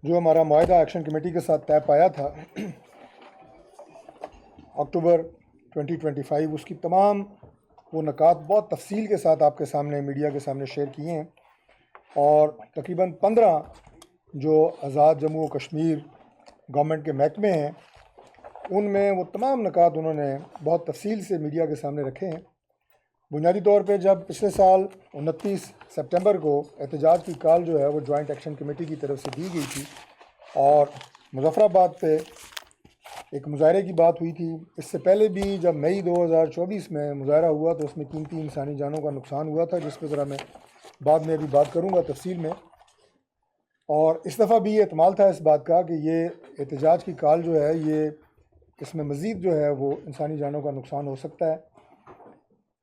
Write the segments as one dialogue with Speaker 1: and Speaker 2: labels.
Speaker 1: جو ہمارا معاہدہ ایکشن کمیٹی کے ساتھ طے پایا تھا اکتوبر 2025، اس کی تمام وہ نکات بہت تفصیل کے ساتھ آپ کے سامنے میڈیا کے سامنے شیئر کیے ہیں، اور تقریباً 15 جو آزاد جموں و کشمیر گورنمنٹ کے محکمے ہیں ان میں وہ تمام نکات انہوں نے بہت تفصیل سے میڈیا کے سامنے رکھے ہیں۔ بنیادی طور پہ جب پچھلے سال 29 سپٹمبر کو احتجاج کی کال جو ہے وہ جوائنٹ ایکشن کمیٹی کی طرف سے دی گئی تھی اور مظفر آباد پہ ایک مظاہرے کی بات ہوئی تھی، اس سے پہلے بھی جب مئی 2024 میں مظاہرہ ہوا تو اس میں قیمتی انسانی جانوں کا نقصان ہوا تھا، جس پہ ذرا میں بعد میں ابھی بات کروں گا تفصیل میں۔ اور اس دفعہ بھی یہ احتمال تھا اس بات کا کہ یہ احتجاج کی کال جو ہے یہ اس میں مزید جو ہے وہ انسانی جانوں کا نقصان ہو سکتا ہے،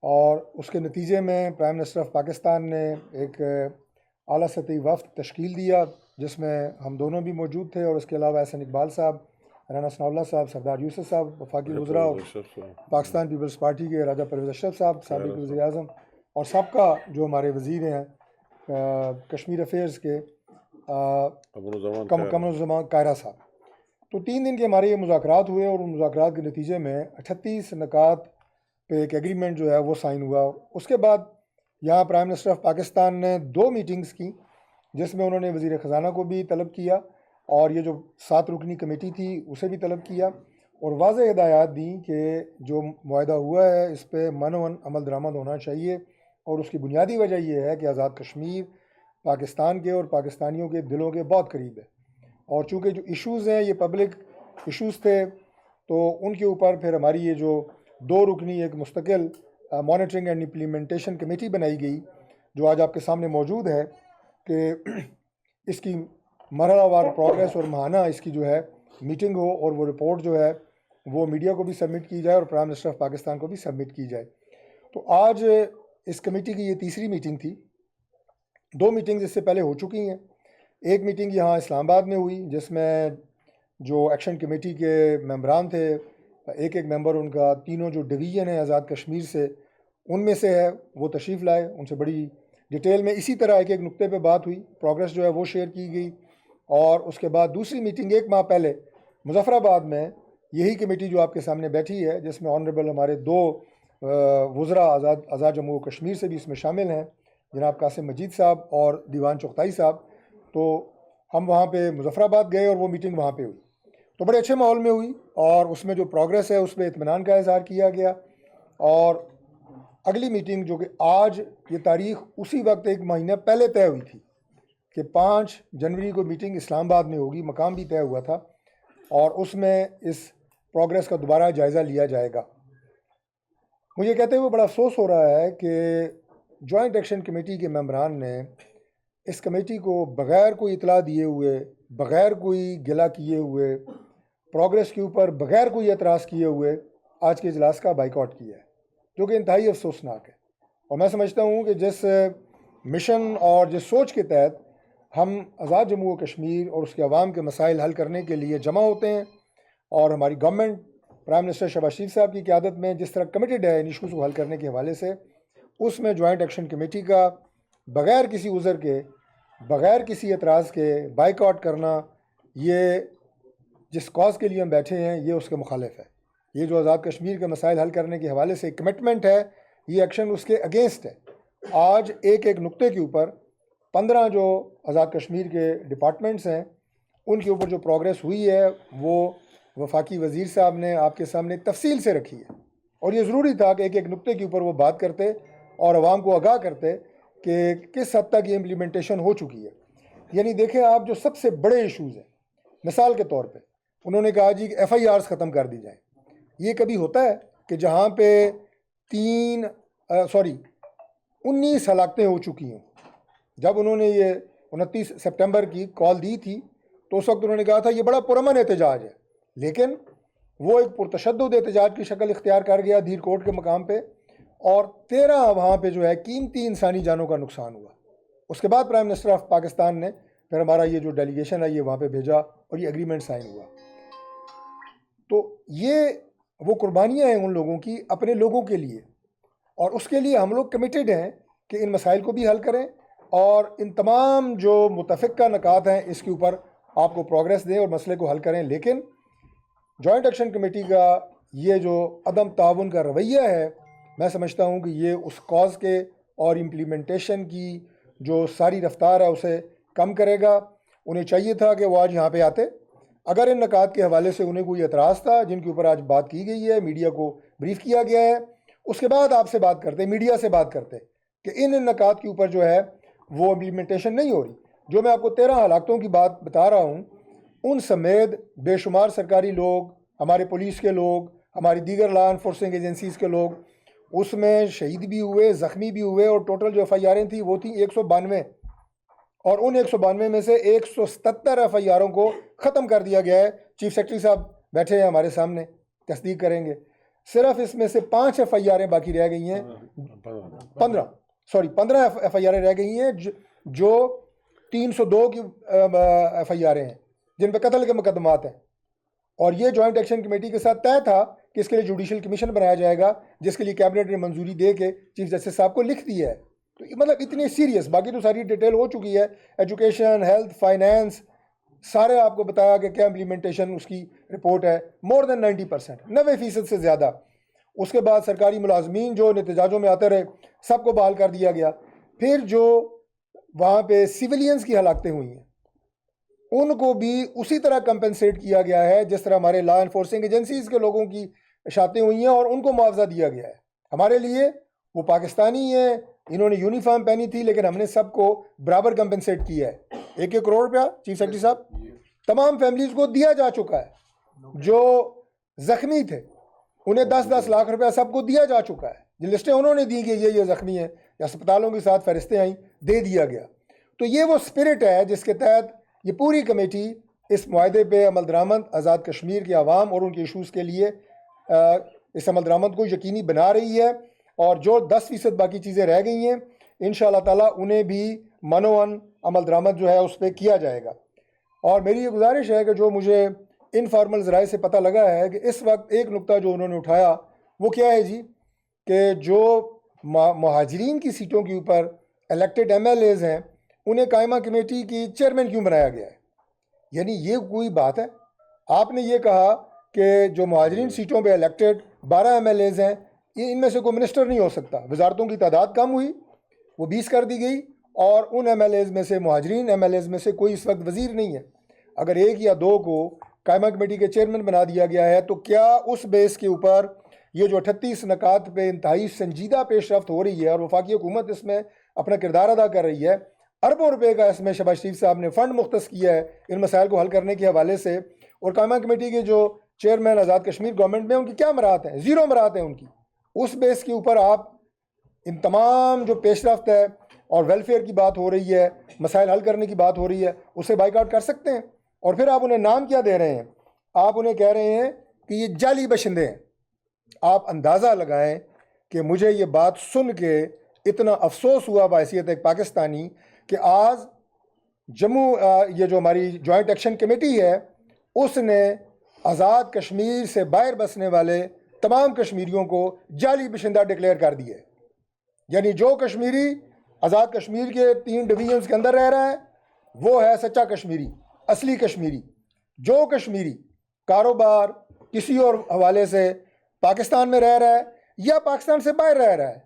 Speaker 1: اور اس کے نتیجے میں پرائم منسٹر آف پاکستان نے ایک اعلیٰ سطحی وفد تشکیل دیا جس میں ہم دونوں بھی موجود تھے، اور اس کے علاوہ احسن اقبال صاحب، رانا ثناء اللہ صاحب، سردار یوسف صاحب وفاقی وزراء، پاکستان پیپلز پارٹی کے راجہ پرویز اشرف صاحب سابق وزیر اعظم، اور سابقہ جو ہمارے وزیر ہیں کشمیر افیئرز کے قمر الزمان کائرہ صاحب۔ تو 3 دن کے ہمارے یہ مذاکرات ہوئے، اور ان مذاکرات کے نتیجے میں 38 نکات پہ ایک ایگریمنٹ جو ہے وہ سائن ہوا۔ اس کے بعد یہاں پرائم منسٹر آف پاکستان نے 2 میٹنگز کی جس میں انہوں نے وزیر خزانہ کو بھی طلب کیا اور یہ جو 7 رکنی کمیٹی تھی اسے بھی طلب کیا، اور واضح ہدایات دیں کہ جو معاہدہ ہوا ہے اس پہ منوً عمل درآمد ہونا چاہیے، اور اس کی بنیادی وجہ یہ ہے کہ آزاد کشمیر پاکستان کے اور پاکستانیوں کے دلوں کے بہت قریب ہے، اور چونکہ جو ایشوز ہیں یہ پبلک ایشوز تھے تو ان کے اوپر پھر ہماری یہ جو 2 رکنی ایک مستقل مانیٹرنگ اینڈ امپلیمنٹیشن کمیٹی بنائی گئی جو آج آپ کے سامنے موجود ہے کہ اس کی مرحلہ وار پروگریس اور ماہانہ اس کی جو ہے میٹنگ ہو، اور وہ رپورٹ جو ہے وہ میڈیا کو بھی سبمٹ کی جائے اور پرائم منسٹر آف پاکستان کو بھی سبمٹ کی جائے۔ تو آج اس کمیٹی کی یہ تیسری میٹنگ تھی۔ 2 میٹنگز اس سے پہلے ہو چکی ہیں۔ ایک میٹنگ یہاں اسلام آباد میں ہوئی جس میں جو ایکشن کمیٹی کے ممبران تھے، ایک ممبر ان کا تینوں جو ڈویژن ہے آزاد کشمیر سے ان میں سے ہے، وہ تشریف لائے، ان سے بڑی ڈیٹیل میں اسی طرح ایک نقطے پہ بات ہوئی، پروگریس جو ہے وہ شیئر کی گئی۔ اور اس کے بعد دوسری میٹنگ 1 ماہ پہلے مظفر آباد میں یہی کمیٹی جو آپ کے سامنے بیٹھی ہے جس میں آنریبل ہمارے 2 وزراء آزاد جموں و کشمیر سے بھی اس میں شامل ہیں، جناب قاسم مجید صاحب اور دیوان چغتائی صاحب، تو ہم وہاں پہ مظفر آباد گئے اور وہ میٹنگ وہاں پہ ہوئی، تو بڑے اچھے ماحول میں ہوئی، اور اس میں جو پروگریس ہے اس پہ اطمینان کا اظہار کیا گیا۔ اور اگلی میٹنگ جو کہ آج یہ تاریخ اسی وقت 1 مہینہ پہلے طے ہوئی تھی کہ 5 جنوری کو میٹنگ اسلام آباد میں ہوگی، مقام بھی طے ہوا تھا، اور اس میں اس پروگریس کا دوبارہ جائزہ لیا جائے گا۔ مجھے کہتے ہوئے بڑا افسوس ہو رہا ہے کہ جوائنٹ ایکشن کمیٹی کے ممبران نے اس کمیٹی کو بغیر کوئی اطلاع دیے ہوئے، بغیر کوئی گلہ کیے ہوئے، پروگریس کے اوپر بغیر کوئی اعتراض کیے ہوئے آج کے اجلاس کا بائیکاٹ کیا ہے، جو کہ انتہائی افسوسناک ہے۔ اور میں سمجھتا ہوں کہ جس مشن اور جس سوچ کے تحت ہم آزاد جموں و کشمیر اور اس کے عوام کے مسائل حل کرنے کے لیے جمع ہوتے ہیں، اور ہماری گورنمنٹ پرائم منسٹر شہباز شریف صاحب کی قیادت میں جس طرح کمیٹڈ ہے ان ایشوز کو حل کرنے کے حوالے سے، اس میں جوائنٹ ایکشن کمیٹی کا بغیر کسی عذر کے، بغیر کسی اعتراض کے بائیکاٹ کرنا، یہ جس کاز کے لیے ہم بیٹھے ہیں یہ اس کے مخالف ہے۔ یہ جو آزاد کشمیر کے مسائل حل کرنے کے حوالے سے کمٹمنٹ ہے، یہ ایکشن اس کے اگینسٹ ہے۔ آج ایک نقطے کے اوپر 15 جو آزاد کشمیر کے ڈپارٹمنٹس ہیں ان کے اوپر جو پروگریس ہوئی ہے وہ وفاقی وزیر صاحب نے آپ کے سامنے تفصیل سے رکھی ہے، اور یہ ضروری تھا کہ ایک نقطے کے اوپر وہ بات کرتے اور عوام کو آگاہ کرتے کہ کس حد تک یہ امپلیمنٹیشن ہو چکی ہے۔ یعنی دیکھیں آپ جو سب سے بڑے ایشوز ہیں، مثال کے طور پہ انہوں نے کہا جی کہ FIRs ختم کر دی جائیں۔ یہ کبھی ہوتا ہے کہ جہاں پہ 19 ہلاکتیں ہو چکی ہیں؟ جب انہوں نے یہ 29 سپٹمبر کی کال دی تھی تو اس وقت انہوں نے کہا تھا یہ بڑا پرامن احتجاج ہے، لیکن وہ ایک پرتشدد احتجاج کی شکل اختیار کر گیا دھیر کوٹ کے مقام پہ، اور 13 وہاں پہ جو ہے قیمتی انسانی جانوں کا نقصان ہوا۔ اس کے بعد پرائم منسٹر آف پاکستان نے پھر ہمارا یہ جو ڈیلیگیشن ہے یہ وہاں پہ بھیجا اور یہ ایگریمنٹ سائن ہوا۔ تو یہ وہ قربانیاں ہیں ان لوگوں کی اپنے لوگوں کے لیے، اور اس کے لیے ہم لوگ کمیٹڈ ہیں کہ ان مسائل کو بھی حل کریں اور ان تمام جو متفقہ نکات ہیں اس کے اوپر آپ کو پروگریس دیں اور مسئلے کو حل کریں. لیکن جوائنٹ ایکشن کمیٹی کا یہ جو عدم تعاون کا رویہ ہے، میں سمجھتا ہوں کہ یہ اس کاز کے اور امپلیمنٹیشن کی جو ساری رفتار ہے اسے کم کرے گا. انہیں چاہیے تھا کہ وہ آج یہاں پہ آتے. اگر ان نکات کے حوالے سے انہیں کوئی اعتراض تھا جن کے اوپر آج بات کی گئی ہے، میڈیا کو بریف کیا گیا ہے، اس کے بعد آپ سے بات کرتے، میڈیا سے بات کرتے کہ ان نکات کے اوپر جو ہے وہ امپلیمنٹیشن نہیں ہو رہی. جو میں آپ کو 13 ہلاکتوں کی بات بتا رہا ہوں، ان سمیت بے شمار سرکاری لوگ، ہمارے پولیس کے لوگ، ہماری دیگر لا انفورسنگ ایجنسیز کے لوگ، اس میں شہید بھی ہوئے، زخمی بھی ہوئے، اور ٹوٹل جو ایف آئی آریں تھیں وہ تھیں 192، اور ان 192 میں سے 177 ایف آئی آروں کو ختم کر دیا گیا ہے. چیف سیکرٹری صاحب بیٹھے ہیں ہمارے سامنے، تصدیق کریں گے. صرف اس میں سے 5 ایف آئی آریں باقی رہ گئی ہیں، 15 ایف آئی آریں رہ گئی ہیں جو 302 کی ایف آئی آریں ہیں جن پہ قتل کے مقدمات ہیں. اور یہ جوائنٹ ایکشن کمیٹی کے ساتھ طے تھا کہ اس کے لیے جوڈیشل کمیشن بنایا جائے گا، جس کے لیے کیبنٹ نے منظوری دے کے چیف جسٹس صاحب کو لکھ دی ہے. تو مطلب اتنی سیریس، باقی تو ساری ڈیٹیل ہو چکی ہے، ایجوکیشن، ہیلتھ، فائنینس، سارے آپ کو بتایا کہ کیا امپلیمنٹیشن اس کی رپورٹ ہے، مور دین 90%، 90% سے زیادہ. اس کے بعد سرکاری ملازمین جو احتجاجوں میں آتے رہے سب کو بحال کر دیا گیا. پھر جو وہاں پہ سیولینز کی ہلاکتیں ہوئی ہیں ان کو بھی اسی طرح کمپنسیٹ کیا گیا ہے جس طرح ہمارے لا انفورسنگ ایجنسیز کے لوگوں کی اشاعتیں ہوئی ہیں، اور ان کو معاوضہ دیا گیا ہے. ہمارے لیے وہ پاکستانی ہیں، انہوں نے یونیفارم پہنی تھی، لیکن ہم نے سب کو برابر کمپنسیٹ کیا ہے. 1 کروڑ روپیہ چیف سیکرٹری صاحب تمام فیملیز کو دیا جا چکا ہے. جو زخمی تھے انہیں 10-10 لاکھ روپیہ سب کو دیا جا چکا ہے. جو لسٹیں انہوں نے دی کہ یہ زخمی ہیں، یا اسپتالوں کے ساتھ فہرستیں آئیں، دے دیا گیا. تو یہ وہ اسپرٹ ہے جس کے تحت یہ پوری کمیٹی اس معاہدے پہ عمل درآمد آزاد کشمیر کے عوام اور ان کے ایشوز کے لیے اس عمل درآمد کو یقینی بنا رہی ہے. اور جو 10% باقی چیزیں رہ گئی ہیں انشاءاللہ تعالیٰ انہیں بھی منوان عمل درآمد جو ہے اس پہ کیا جائے گا. اور میری یہ گزارش ہے کہ جو مجھے انفارمل ذرائع سے پتہ لگا ہے کہ اس وقت ایک نقطہ جو انہوں نے اٹھایا وہ کیا ہے جی، کہ جو مہاجرین کی سیٹوں کے اوپر الیکٹڈ ایم ایل ایز ہیں انہیں قائمہ کمیٹی کی چیئرمین کیوں بنایا گیا ہے. یعنی یہ کوئی بات ہے؟ آپ نے یہ کہا کہ جو مہاجرین سیٹوں پہ الیکٹڈ 12 ایم ایل ایز ہیں، یہ ان میں سے کوئی منسٹر نہیں ہو سکتا. وزارتوں کی تعداد کم ہوئی، وہ 20 کر دی گئی، اور ان ایم ایل ایز میں سے، مہاجرین ایم ایل ایز میں سے کوئی اس وقت وزیر نہیں ہے. اگر 1 یا 2 کو قائمہ کمیٹی کے چیئرمین بنا دیا گیا ہے تو کیا اس بیس کے اوپر یہ جو 38 نکات پہ انتہائی سنجیدہ پیش رفت ہو رہی ہے اور وفاقی حکومت اس میں اپنا کردار ادا کر رہی ہے، اربوں روپے کا اس میں شہباز شریف صاحب نے فنڈ مختص کیا ہے ان مسائل کو حل کرنے کے حوالے سے، اور قائمہ کمیٹی کے جو چیئرمین آزاد کشمیر گورنمنٹ میں ان کی کیا مراعات ہیں؟ 0 مراعات ہیں ان کی. اس بیس کے اوپر آپ ان تمام جو پیش رفت ہے اور ویلفیئر کی بات ہو رہی ہے، مسائل حل کرنے کی بات ہو رہی ہے، اسے بائیک آؤٹ کر سکتے ہیں. اور پھر آپ انہیں نام کیا دے رہے ہیں؟ آپ انہیں کہہ رہے ہیں کہ یہ جعلی باشندے ہیں. آپ اندازہ لگائیں کہ مجھے یہ بات سن کے اتنا افسوس ہوا بحیثیت ایک پاکستانی کہ آج یہ جو ہماری جوائنٹ ایکشن کمیٹی ہے اس نے آزاد کشمیر سے باہر بسنے والے تمام کشمیریوں کو جعلی باشندہ ڈکلیئر کر دیے. یعنی جو کشمیری آزاد کشمیر کے 3 ڈویژنز کے اندر رہ رہا ہے وہ ہے سچا کشمیری، اصلی کشمیری. جو کشمیری کاروبار کسی اور حوالے سے پاکستان میں رہ رہا ہے یا پاکستان سے باہر رہ رہا ہے،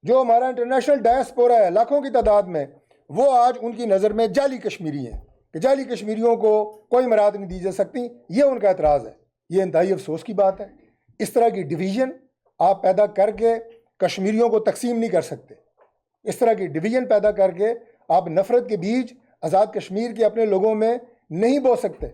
Speaker 1: جو ہمارا انٹرنیشنل ڈائسپورا ہے لاکھوں کی تعداد میں، وہ آج ان کی نظر میں جعلی کشمیری ہیں کہ جعلی کشمیریوں کو کوئی مراعات نہیں دی جا سکتی. یہ ان کا اعتراض ہے. یہ انتہائی افسوس کی بات ہے. اس طرح کی ڈویژن آپ پیدا کر کے کشمیریوں کو تقسیم نہیں کر سکتے. اس طرح کی ڈویژن پیدا کر کے آپ نفرت کے بیج آزاد کشمیر کے اپنے لوگوں میں نہیں بو سکتے.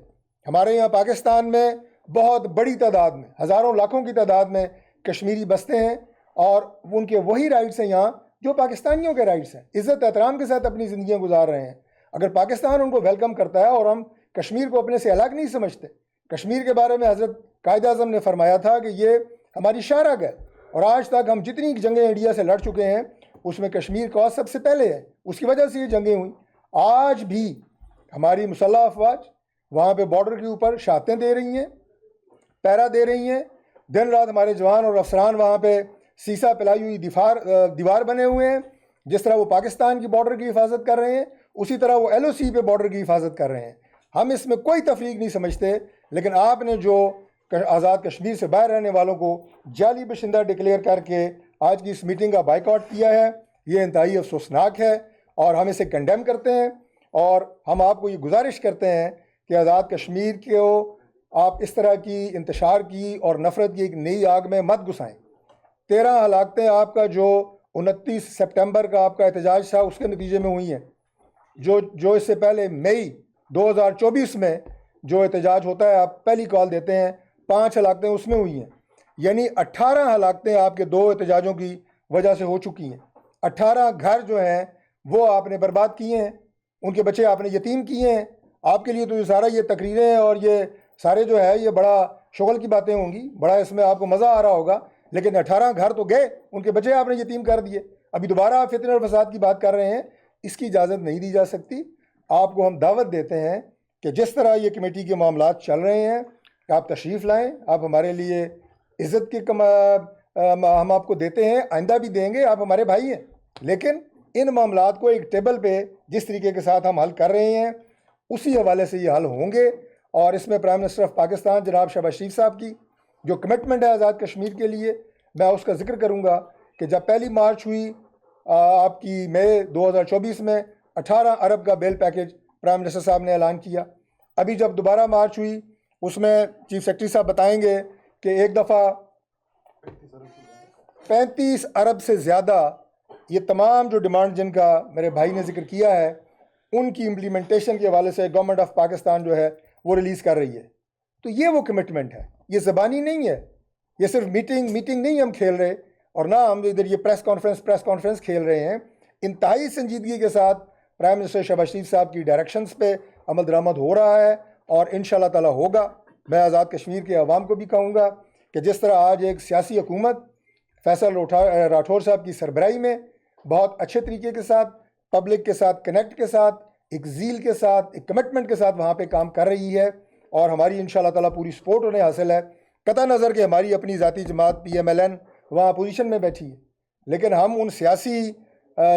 Speaker 1: ہمارے یہاں پاکستان میں بہت بڑی تعداد میں، ہزاروں لاکھوں کی تعداد میں کشمیری بستے ہیں، اور ان کے وہی رائٹس ہیں یہاں جو پاکستانیوں کے رائٹس ہیں. عزت احترام کے ساتھ اپنی زندگیاں گزار رہے ہیں. اگر پاکستان ان کو ویلکم کرتا ہے اور ہم کشمیر کو اپنے سے الگ نہیں سمجھتے، کشمیر کے بارے میں حضرت قائد اعظم نے فرمایا تھا کہ یہ ہماری شاہراہ ہے، اور آج تک ہم جتنی جنگیں انڈیا سے لڑ چکے ہیں اس میں کشمیر کا سب سے پہلے ہے. اس کی وجہ سے یہ جنگیں ہوئیں. آج بھی ہماری مسلح افواج وہاں پہ بارڈر کے اوپر شہادتیں دے رہی ہیں، پیرا دے رہی ہیں. دن رات ہمارے جوان اور افسران وہاں پہ سیسا پلائی ہوئی دیوار بنے ہوئے ہیں. جس طرح وہ پاکستان کی بارڈر کی حفاظت کر رہے ہیں اسی طرح وہ LOC پہ بارڈر کی حفاظت کر رہے ہیں. ہم اس میں کوئی تفریق نہیں سمجھتے، لیکن آپ نے جو آزاد کشمیر سے باہر رہنے والوں کو جعلی باشندہ ڈکلیئر کر کے آج کی اس میٹنگ کا بائیکاٹ کیا ہے، یہ انتہائی افسوسناک ہے اور ہم اسے کنڈیم کرتے ہیں، اور ہم آپ کو یہ گزارش کرتے ہیں کہ آزاد کشمیر کو آپ اس طرح کی انتشار کی اور نفرت کی ایک نئی آگ میں مت گھسائیں۔ 13 ہلاکتیں آپ کا جو 29 سپٹمبر کا آپ کا احتجاج تھا اس کے نتیجے میں ہوئی ہیں، جو اس سے پہلے مئی 2024 میں جو احتجاج ہوتا ہے آپ پہلی کال دیتے ہیں، 5 ہلاکتیں اس میں ہوئی ہیں، یعنی 18 ہلاکتیں آپ کے 2 احتجاجوں کی وجہ سے ہو چکی ہیں۔ 18 گھر جو ہیں وہ آپ نے برباد کیے ہیں، ان کے بچے آپ نے یتیم کیے ہیں۔ آپ کے لیے تو یہ سارا یہ تقریریں اور یہ سارے جو ہے یہ بڑا شغل کی باتیں ہوں گی، بڑا اس میں آپ کو مزہ آ رہا ہوگا، لیکن 18 گھر تو گئے، ان کے بچے آپ نے یتیم کر دیے۔ ابھی دوبارہ آپ فتنہ اور فساد کی بات کر رہے ہیں، اس کی اجازت نہیں دی جا سکتی۔ آپ کو ہم دعوت دیتے ہیں کہ جس طرح یہ کمیٹی کے معاملات چل رہے ہیں آپ تشریف لائیں، آپ ہمارے لیے عزت کے ہم آپ کو دیتے ہیں، آئندہ بھی دیں گے، آپ ہمارے بھائی ہیں، لیکن ان معاملات کو ایک ٹیبل پہ جس طریقے کے ساتھ ہم حل کر رہے ہیں اسی حوالے سے یہ حل ہوں گے۔ اور اس میں پرائم منسٹر آف پاکستان جناب شہباز شریف صاحب کی جو کمٹمنٹ ہے آزاد کشمیر کے لیے، میں اس کا ذکر کروں گا کہ جب پہلی مارچ ہوئی آپ کی مئی 2024 میں 18 ارب کا بیل پیکج پرائم منسٹر صاحب نے اعلان کیا۔ ابھی جب دوبارہ مارچ ہوئی اس میں چیف سیکرٹری صاحب بتائیں گے کہ ایک دفعہ 35 ارب سے زیادہ یہ تمام جو ڈیمانڈ جن کا میرے بھائی نے ذکر کیا ہے ان کی امپلیمنٹیشن کے حوالے سے گورنمنٹ آف پاکستان جو ہے وہ ریلیز کر رہی ہے۔ تو یہ وہ کمٹمنٹ ہے، یہ زبانی نہیں ہے، یہ صرف میٹنگ نہیں ہم کھیل رہے، اور نہ ہم ادھر یہ پریس کانفرنس کھیل رہے ہیں۔ انتہائی سنجیدگی کے ساتھ پرائم منسٹر شہباز شریف صاحب کی ڈائریکشنز پہ عمل درآمد ہو رہا ہے اور انشاءاللہ تعالی ہوگا۔ میں آزاد کشمیر کے عوام کو بھی کہوں گا کہ جس طرح آج ایک سیاسی حکومت فیصل راٹھور صاحب کی سربراہی میں بہت اچھے طریقے کے ساتھ پبلک کے ساتھ کنیکٹ کے ساتھ ایک زیل کے ساتھ ایک کمٹمنٹ کے ساتھ وہاں پہ کام کر رہی ہے، اور ہماری انشاءاللہ تعالی پوری سپورٹ انہیں حاصل ہے، قطع نظر کہ ہماری اپنی ذاتی جماعت PMLN وہاں اپوزیشن میں بیٹھی ہے، لیکن ہم ان سیاسی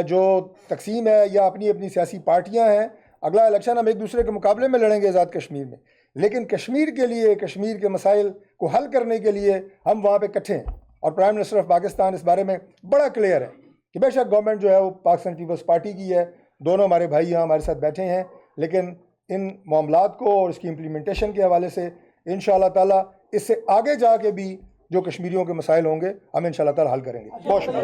Speaker 1: جو تقسیم ہے یا اپنی سیاسی پارٹیاں ہیں، اگلا الیکشن ہم ایک دوسرے کے مقابلے میں لڑیں گے آزاد کشمیر میں، لیکن کشمیر کے لیے کشمیر کے مسائل کو حل کرنے کے لیے ہم وہاں پہ اکٹھے ہیں۔ اور پرائم منسٹر آف پاکستان اس بارے میں بڑا کلیئر ہے کہ بے شک گورنمنٹ جو ہے وہ پاکستان پیپلز پارٹی کی ہے، دونوں ہمارے بھائی یہاں ہمارے ساتھ بیٹھے ہیں، لیکن ان معاملات کو اور اس کی امپلیمنٹیشن کے حوالے سے انشاءاللہ تعالی اس سے آگے جا کے بھی جو کشمیریوں کے مسائل ہوں گے ہم انشاءاللہ تعالی حل کریں گے۔ بہت شکریہ۔